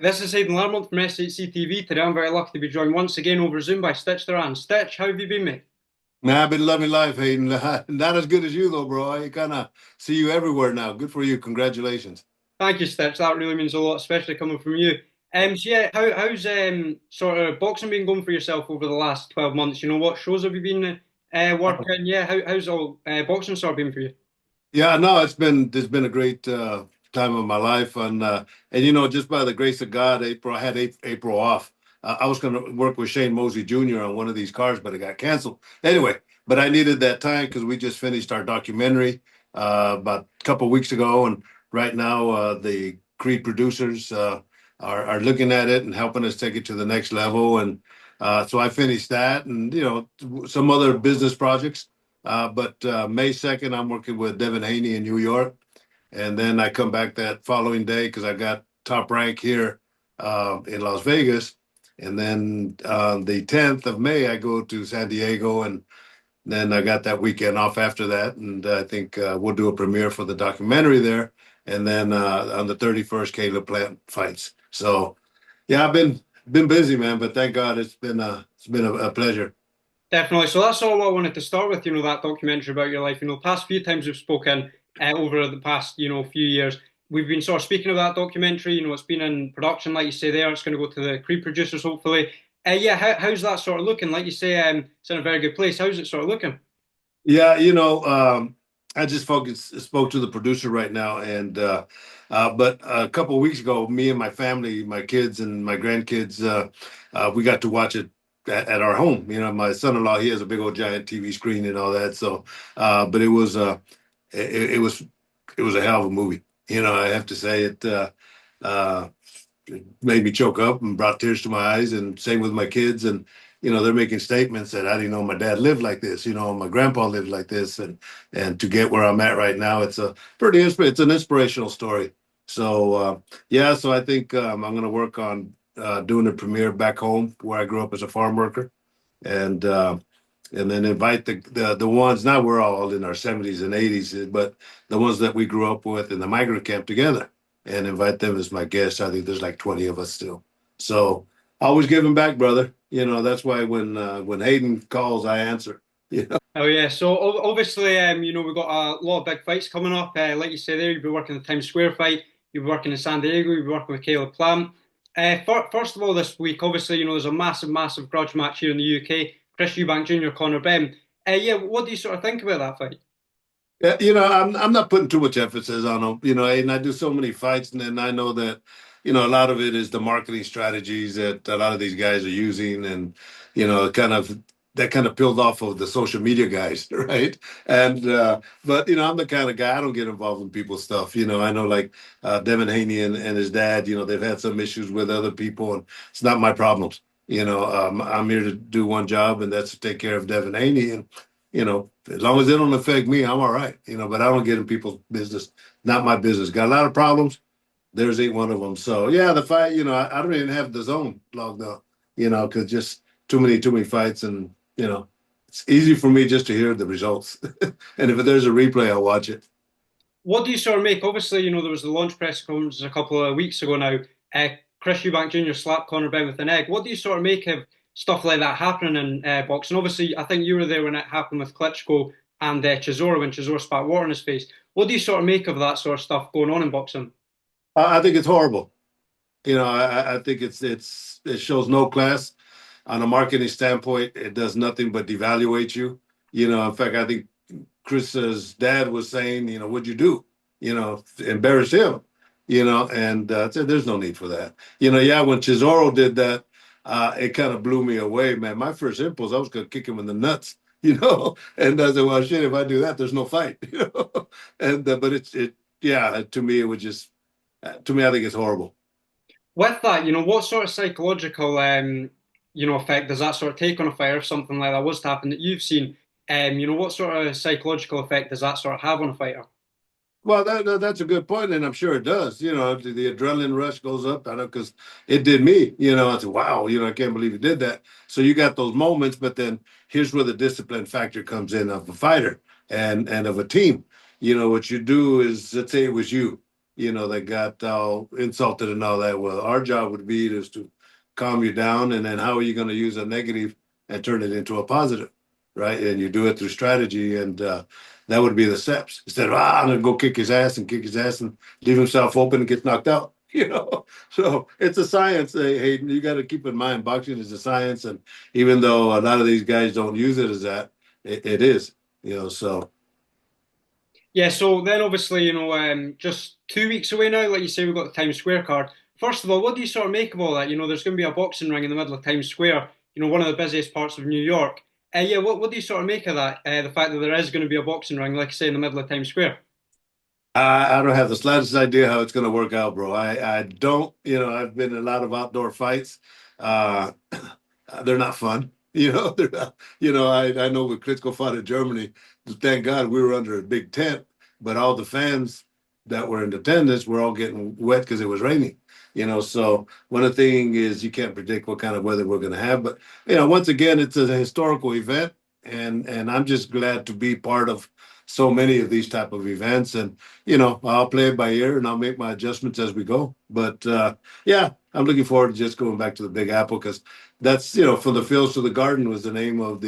This is Hayden from S8CTV. Today I'm very lucky to be joined once again over Zoom by Duran. Stitch, how have you been, mate? Man, I've been loving life, Hayden. Not as good as you though, bro. I kind of see you everywhere now. Good for you. Congratulations. Thank you, Stitch. That really means a lot, especially coming from you. So yeah, how's sort of boxing been going for yourself over the last 12 months? You know, what shows have you been working? Yeah, how's all boxing sort of been for you? Yeah, no, it's been a great time of my life, and just by the grace of God, I had April off. I was going to work with Shane Mosey Jr. on one of these cars, but it got canceled. Anyway, but I needed that time because we just finished our documentary about a couple of weeks ago, and right now the Creed producers are looking at it and helping us take it to the next level, and so I finished that, and some other business projects. But May 2nd, I'm working with Devin Haney in New York. And then I come back that following day because I got top rank here in Las Vegas. And then the 10th of May, I go to San Diego. And then I got that weekend off after that. And I think we'll do a premiere for the documentary there. And then on the 31st, Caleb Plant fights. So, yeah, I've been busy, man. But thank God it's been a pleasure. Definitely. So that's all I wanted to start with, that documentary about your life. Past few times we've spoken over the past, few years, we've been sort of speaking of that documentary. It's been in production, like you say there. It's going to go to the Creed producers, hopefully. Yeah, how's that sort of looking? Like you say, it's in a very good place. How's it sort of looking? Yeah, I just spoke to the producer right now, and but a couple of weeks ago, me and my family, my kids and my grandkids, we got to watch it at our home. My son-in-law, he has a big old giant TV screen and all that. So, but it was it was a hell of a movie. I have to say uh, it made me choke up and brought tears to my eyes. And same with my kids. And they're making statements that I didn't know my dad lived like this. My grandpa lived like this. And to get where I'm at right now, it's an inspirational story. So yeah, so I think I'm going to work on doing a premiere back home where I grew up as a farm worker, and then invite the ones. Now we're all in our 70s and 80s, but the ones that we grew up with in the migrant camp together, and invite them as my guests. I think there's like 20 of us still. So always giving back, brother. That's why when Hayden calls, I answer. Oh yeah, so obviously, we've got a lot of big fights coming up. Like you say there, you'll be working the Times Square fight, you'll be working in San Diego, you'll be working with Caleb Plant. First of all, this week, obviously, there's a massive, massive grudge match here in the UK. Chris Eubank Jr., Conor Benn. Yeah, what do you sort of think about that fight? Yeah, I'm not putting too much emphasis on them, and I do so many fights, and then I know that, a lot of it is the marketing strategies that a lot of these guys are using, and kind of that kind of peeled off of the social media guys, right? And but I'm the kind of guy, I don't get involved in people's stuff. I know like Devin Haney and his dad, they've had some issues with other people, and it's not my problems. I'm here to do one job, and that's to take care of Devin Haney, and as long as it don't affect me, I'm all right. But I don't get in people's business. Not my business. Got a lot of problems. There's ain't one of them. So yeah, the fight, I don't even have the zone logged up, because just too many fights, and it's easy for me just to hear the results. And if there's a replay, I'll watch it. What do you sort of make? Obviously, there was the launch press conference a couple of weeks ago now. Chris Eubank Jr. slapped Conor Benn with an egg. What do you sort of make of stuff like that happening in boxing? Obviously, I think you were there when it happened with Klitschko and Chisora when Chisora spat water in his face. What do you sort of make of that sort of stuff going on in boxing? I think it's horrible. I think it shows no class on a marketing standpoint. It does nothing but devaluate you. In fact, I think Chris's dad was saying, what'd you do? Embarrass him, and said there's no need for that. Yeah, when Chisoro did that, it kind of blew me away, man. My first impulse, I was going to kick him in the nuts, and I said, well, shit, if I do that, there's no fight, and, but yeah, to me, it would just, to me, I think it's horrible. With that, what sort of psychological, effect does that sort of take on a fighter if something like that was to happen that you've seen? What sort of psychological effect does that sort of have on a fighter? Well, that's a good point, and I'm sure it does. The adrenaline rush goes up. I know because it did me. I said, "Wow, I can't believe he did that." So you got those moments, but then here's where the discipline factor comes in of a fighter and of a team. What you do is, let's say it was you. that got all insulted and all that. Well, our job would be is to calm you down, and then how are you going to use a negative and turn it into a positive, right? And you do it through strategy, and that would be the steps. Instead of I'm going to go kick his ass and leave himself open and get knocked out. So it's a science, Hayden. You got to keep in mind, boxing is a science, and even though a lot of these guys don't use it as that, it is. So Yeah, so then obviously, just 2 weeks away now, like you say, we've got the Times Square card. First of all, what do you sort of make of all that? There's going to be a boxing ring in the middle of Times Square, one of the busiest parts of New York. Yeah, what do you sort of make of that? The fact that there is going to be a boxing ring, like I say, in the middle of Times Square. I don't have the slightest idea how it's going to work out, bro. I don't. I've been in a lot of outdoor fights. Uh, they're not fun. They're not. I know when Klitschko fought in Germany, thank God we were under a big tent, but all the fans that were in attendance were all getting wet because it was raining. So one thing is you can't predict what kind of weather we're going to have, but once again, it's a historical event, and I'm just glad to be part of so many of these type of events, and I'll play it by ear and I'll make my adjustments as we go. But yeah, I'm looking forward to just going back to the Big Apple because that's from the fields to the garden was the name of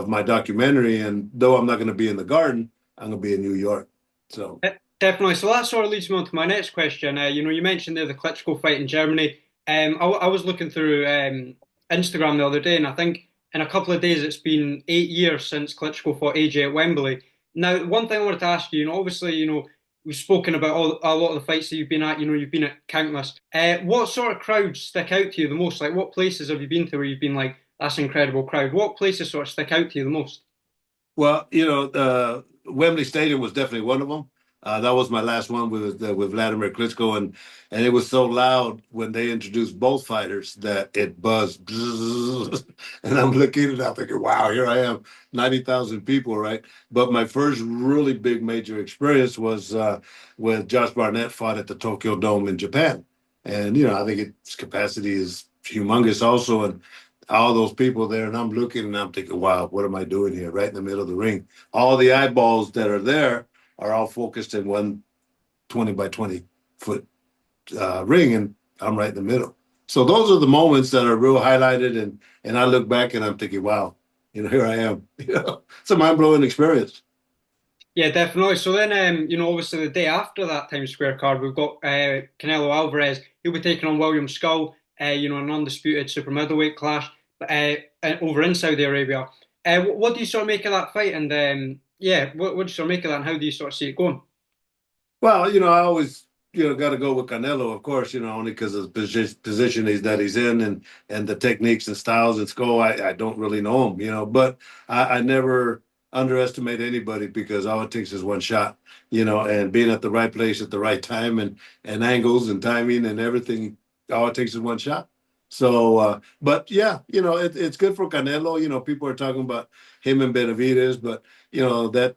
my documentary. And though I'm not going to be in the garden, I'm going to be in New York. So Definitely. So that sort of leads me on to my next question. You mentioned there the Klitschko fight in Germany. I was looking through Instagram the other day, and I think in a couple of days it's been 8 years since Klitschko fought AJ at Wembley. Now, one thing I wanted to ask you, obviously, we've spoken about a lot of the fights that you've been at. You've been at countless. What sort of crowds stick out to you the most? Like, what places have you been to where you've been like, that's an incredible crowd? What places sort of stick out to you the most? well, Wembley Stadium was definitely one of them. That was my last one with Vladimir Klitschko, and it was so loud when they introduced both fighters that it buzzed. And I'm looking at it, I'm thinking, wow, here I am, 90,000 people, right? But my first really big major experience was when Josh Barnett fought at the Tokyo Dome in Japan, and I think its capacity is humongous also, and all those people there, and I'm looking and I'm thinking, wow, what am I doing here? Right in the middle of the ring. All the eyeballs that are there are all focused in one 20 by 20 foot ring, and I'm right in the middle. So those are the moments that are real highlighted, and I look back and I'm thinking, wow, here I am. It's a mind blowing experience. Yeah, definitely. So then, obviously the day after that Times Square card, we've got Canelo Alvarez. He'll be taking on William Scull, an undisputed super middleweight clash over in Saudi Arabia. What do you sort of make of that fight? And yeah, what do you sort of make of that? And how do you sort of see it going? Well, I always, got to go with Canelo, of course, only because of the position that he's in, and the techniques and styles and Skull. I don't really know him, but I never underestimate anybody because all it takes is one shot, and being at the right place at the right time, and angles and timing and everything. All it takes is one shot. So, but yeah, it's good for Canelo. People are talking about him and Benavidez, but that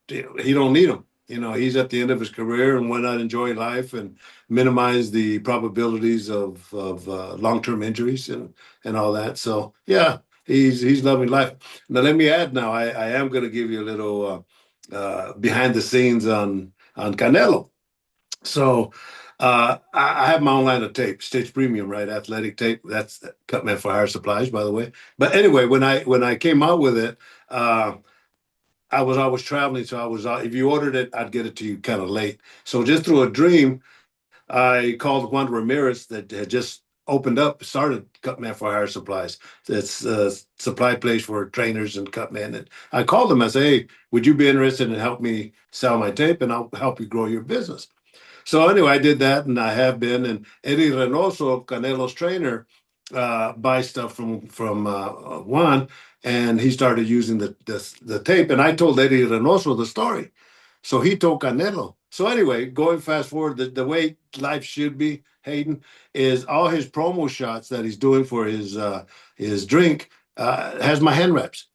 he don't need him. He's at the end of his career, and why not enjoy life and minimize the probabilities of long-term injuries and all that. So yeah, he's loving life. Now let me add. Now I am going to give you a little behind the scenes on Canelo. So I have my own line of tape, Stitch Premium, right? Athletic tape. That's Cutman for Higher Supplies, by the way. But anyway, when I came out with it. I was always traveling, so I was. If you ordered it, I'd get it to you kind of late. So just through a dream, I called Juan Ramirez that had just opened up, started Cutman for Hire Supplies. It's a supply place for trainers and Cutman. And I called him. I said, "Hey, would you be interested in help me sell my tape, and I'll help you grow your business?" So anyway, I did that, and I have been. And Eddie Reynoso, Canelo's trainer, buys stuff from Juan, and he started using the tape. And I told Eddie Reynoso the story, so he told Canelo. So anyway, going fast forward, the way life should be, Hayden, is all his promo shots that he's doing for his drink has my hand reps.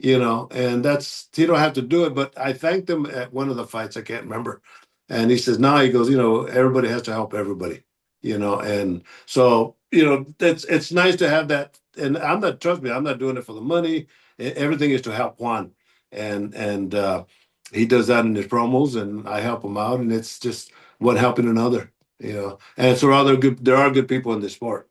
And that's he don't have to do it, but I thanked him at one of the fights. I can't remember. And he says, now he goes, everybody has to help everybody, and so, it's nice to have that. And trust me, I'm not doing it for the money. Everything is to help Juan. And he does that in his promos, and I help him out. And it's just one helping another. And so there are good people in this sport.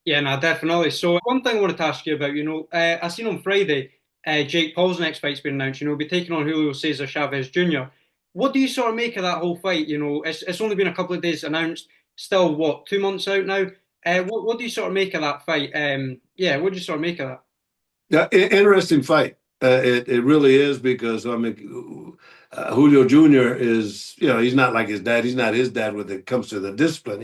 Yeah, no, definitely. So one thing I wanted to ask you about, I seen on Friday, Jake Paul's next fight's been announced. He'll be taking on Julio Cesar Chavez Jr. What do you sort of make of that whole fight? It's only been a couple of days announced. Still, what, 2 months out now? What do you sort of make of that fight? Yeah, what do you sort of make of that? Yeah, interesting fight. It really is because I mean, Julio Jr. is he's not like his dad. He's not his dad when it comes to the discipline.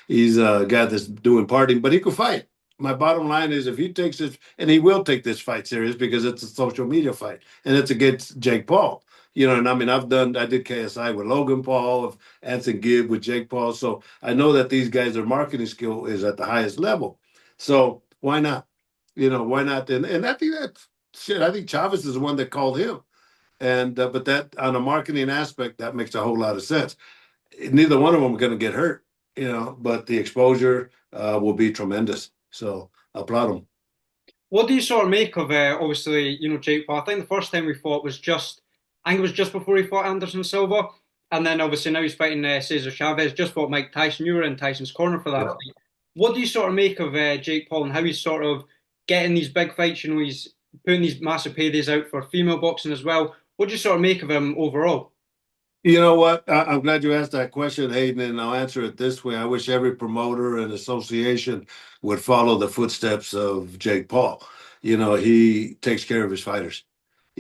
He's a guy that's doing partying, but he could fight. My bottom line is if he takes this, and he will take this fight serious because it's a social media fight and it's against Jake Paul. And I mean, I did KSI with Logan Paul, of Anson Gibb with Jake Paul, so I know that these guys, their marketing skill is at the highest level. So why not? Why not? And I think that shit. I think Chavez is the one that called him, and but that on a marketing aspect, that makes a whole lot of sense. Neither one of them are going to get hurt, but the exposure will be tremendous. So I applaud them. What do you sort of make of obviously, Jake Paul? I think the first time we fought was I think it was just before he fought Anderson Silva, and then obviously now he's fighting Cesar Chavez. Just fought Mike Tyson. You were in Tyson's corner for that Yeah. fight. What do you sort of make of Jake Paul and how he's sort of getting these big fights? He's putting these massive paydays out for female boxing as well. What do you sort of make of him overall? You know what? I'm glad you asked that question, Hayden, and I'll answer it this way. I wish every promoter and association would follow the footsteps of Jake Paul. He takes care of his fighters.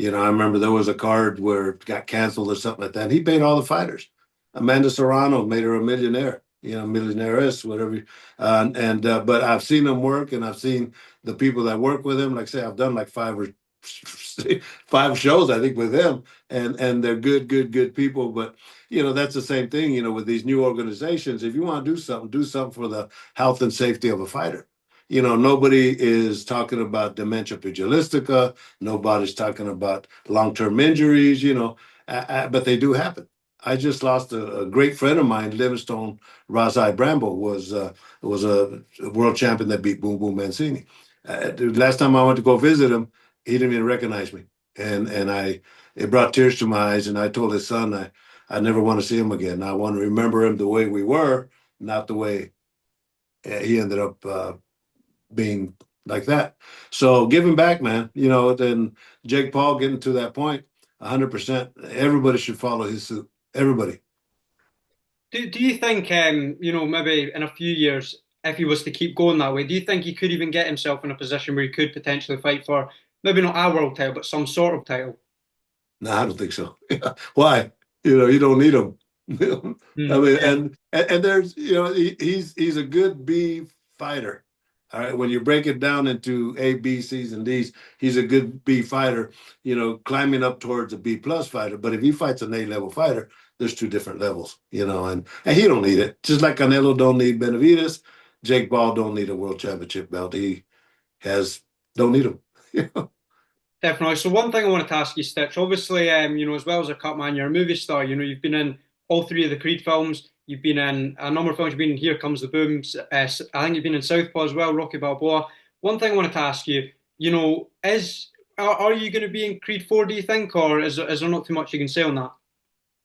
I remember there was a card where it got canceled or something like that. And he paid all the fighters. Amanda Serrano made her a millionaire, millionaires, whatever. But I've seen him work, and I've seen the people that work with him. Like I say, I've done like five shows, I think, with him, and they're good people. But that's the same thing. With these new organizations, if you want to do something for the health and safety of a fighter. Nobody is talking about dementia pugilistica. Nobody's talking about long-term injuries. But they do happen. I just lost a great friend of mine, Livingstone Razai Bramble, was a world champion that beat Boom Boom Mancini. The last time I went to go visit him, he didn't even recognize me, and it brought tears to my eyes. And I told his son, I never want to see him again. I want to remember him the way we were, not the way he ended up being like that. So giving back, man. Then Jake Paul getting to that point, 100%. Everybody should follow his suit. Everybody. Do you think maybe in a few years, if he was to keep going that way, do you think he could even get himself in a position where he could potentially fight for maybe not a world title, but some sort of title? No, I don't think so. Why? You don't need him. I mean, Yeah, and there's he's a good B fighter. All right, when you break it down into A, B, C's, and D's, he's a good B fighter. Climbing up towards a B plus fighter. But if he fights an A level fighter, there's two different levels. And he don't need it. Just like Canelo don't need Benavides, Jake Paul don't need a world championship belt. He has don't need him. definitely. So one thing I wanted to ask you, Stitch, obviously, as well as a Cutman, you're a movie star. You've been in all three of the Creed films. You've been in a number of films. You've been in Here Comes the Boom. I think you've been in Southpaw as well, Rocky Balboa. One thing I wanted to ask you, are you going to be in Creed 4, do you think, or is there not too much you can say on that?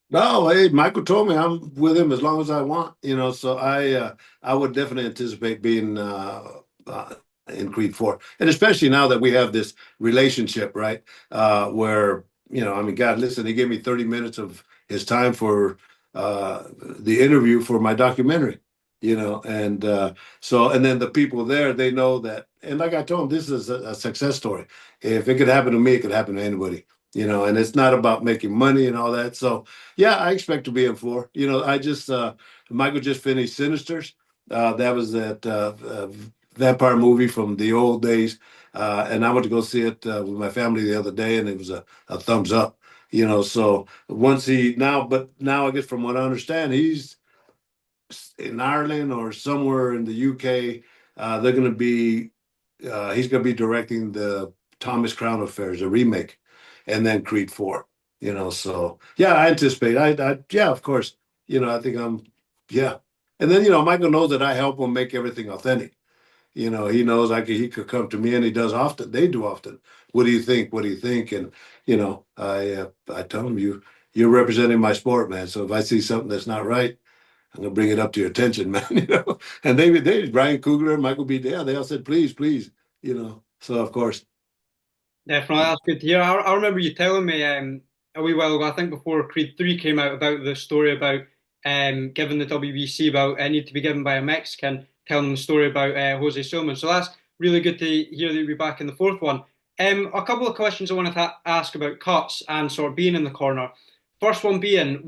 No, hey, Michael told me I'm with him as long as I want, so I would definitely anticipate being in Creed 4. And especially now that we have this relationship, right? Where, I mean, God, listen, he gave me 30 minutes of his time for the interview for my documentary, and and then the people there, they know that, and like I told him, this is a success story. If it could happen to me, it could happen to anybody. And it's not about making money and all that. So yeah, I expect to be in 4. I just Michael just finished Sinisters. That was that vampire movie from the old days, and I went to go see it with my family the other day, and it was a thumbs up. So once but now I guess from what I understand, he's in Ireland or somewhere in the UK. They're going to be he's going to be directing the Thomas Crown Affairs, a remake, and then Creed 4. So yeah, I anticipate. Yeah, of course. I think yeah. And then Michael knows that I help him make everything authentic. He knows he could come to me, and he does often. They do often. What do you think? What do you think? And I tell him, you're representing my sport, man. So if I see something that's not right, I'm gonna bring it up to your attention, man. And they, Brian Coogler, Michael B. Dale, they all said, please, please, So of course, Definitely, that's good to hear. I remember you telling me a wee while ago, I think before Creed 3 came out, about the story about giving the WBC about it need to be given by a Mexican, telling them the story about Jose Silman. So that's really good to hear that you'll be back in the fourth one. A couple of questions I wanted to ask about cuts and sort of being in the corner. First one being,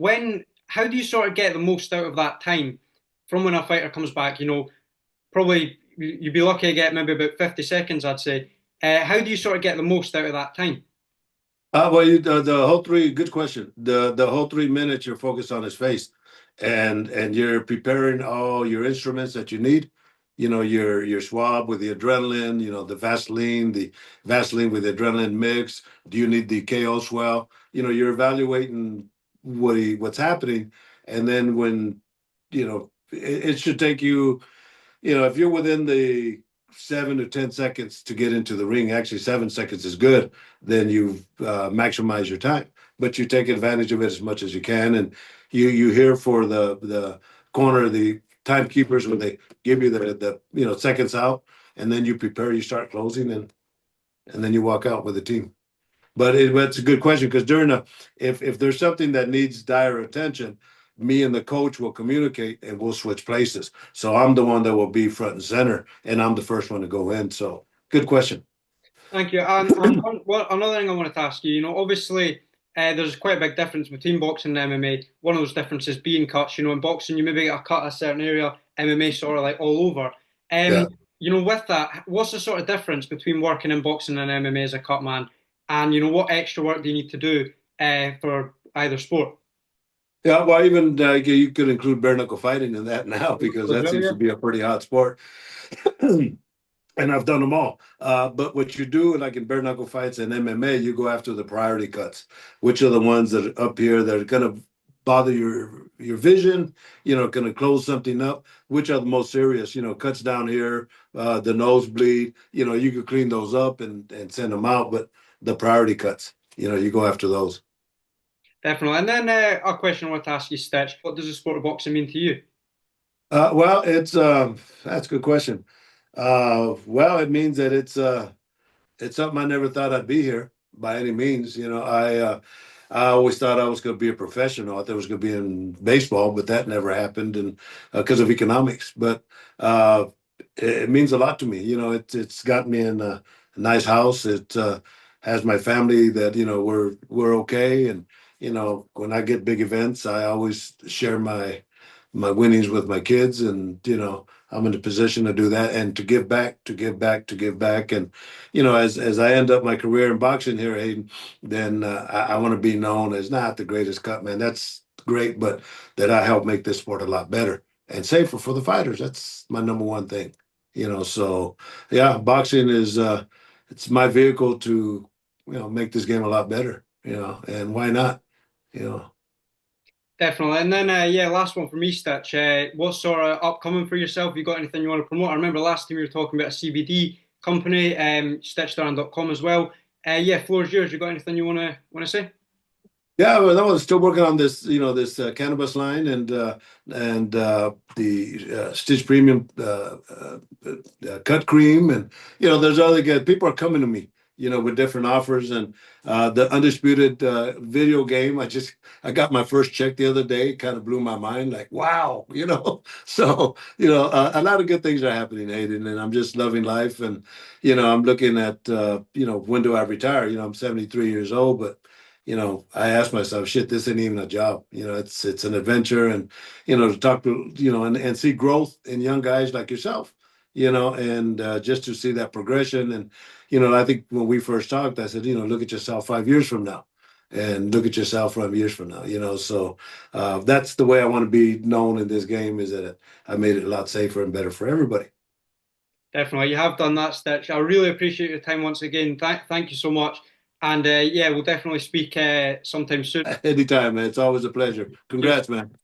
how do you sort of get the most out of that time from when a fighter comes back? Probably you'd be lucky to get maybe about 50 seconds, I'd say. How do you sort of get the most out of that time? well, the whole three, good question. The whole 3 minutes you're focused on his face, and you're preparing all your instruments that you need. Your swab with the adrenaline. The Vaseline with the adrenaline mix. Do you need the KO swell? You're evaluating what's happening, and then when it should take you. If you're within the 7 to 10 seconds to get into the ring, actually 7 seconds is good, then you maximize your time. But you take advantage of it as much as you can. And you hear for the corner, the timekeepers, when they give you the seconds out, and then you prepare, you start closing, and then you walk out with the team. But it's a good question, because if there's something that needs dire attention, me and the coach will communicate and we'll switch places. So I'm the one that will be front and center, and I'm the first one to go in. So good question. Thank you. Another thing I wanted to ask you, obviously there's quite a big difference between boxing and MMA. One of those differences being cuts. In boxing you maybe get a cut a certain area, MMA sort of like all over. Yeah. With that, what's the sort of difference between working in boxing and MMA as a cut man? And what extra work do you need to do for either sport? Yeah, well, even you could include bare knuckle fighting in that now, because that seems to be a pretty hot sport. And I've done them all. But what you do, like in bare knuckle fights and MMA, you go after the priority cuts, which are the ones that are up here that are going to bother your vision, going to close something up, which are the most serious, cuts down here, the nosebleed, you could clean those up and send them out. But the priority cuts, you go after those. Definitely. And then a question I want to ask you, Stitch. What does the sport of boxing mean to you? Well, that's a good question. Well, it means that it's something I never thought I'd be here by any means. I always thought I was going to be a professional. I thought I was going to be in baseball, but that never happened, and because of economics. But it means a lot to me. It's got me in a nice house. It has my family that we're okay, and when I get big events, I always share my winnings with my kids, and I'm in a position to do that and to give back, to give back, to give back. And as I end up my career in boxing here, Hayden, then I want to be known as not the greatest cut man. That's great, but that I help make this sport a lot better and safer for the fighters. That's my number one thing. So yeah, boxing is it's my vehicle to make this game a lot better. And why not? you know Definitely. And then, yeah, last one for me, Stitch. What's sort of upcoming for yourself? You got anything you want to promote? I remember last time you were talking about a CBD company, stitchduran.com as well. Yeah, floor's yours. You got anything you want to say? Yeah, well, I was still working on this cannabis line, and the Stitch Premium cut cream, and there's other good people are coming to me, with different offers, and the undisputed video game. I got my first check the other day. It kind of blew my mind, like wow, So a lot of good things are happening, Hayden, and I'm just loving life, and I'm looking at when do I retire? I'm 73 years old, but I asked myself, shit, this isn't even a job. It's an adventure, and to talk to and see growth in young guys like yourself, and just to see that progression. And I think when we first talked, I said, look at yourself 5 years from now, and look at yourself 5 years from now. So that's the way I want to be known in this game, is that I made it a lot safer and better for everybody. Definitely. You have done that, Stitch. I really appreciate your time once again. Thank you so much. And yeah, we'll definitely speak sometime soon. Anytime, man. It's always a pleasure. Cheers. Congrats, man.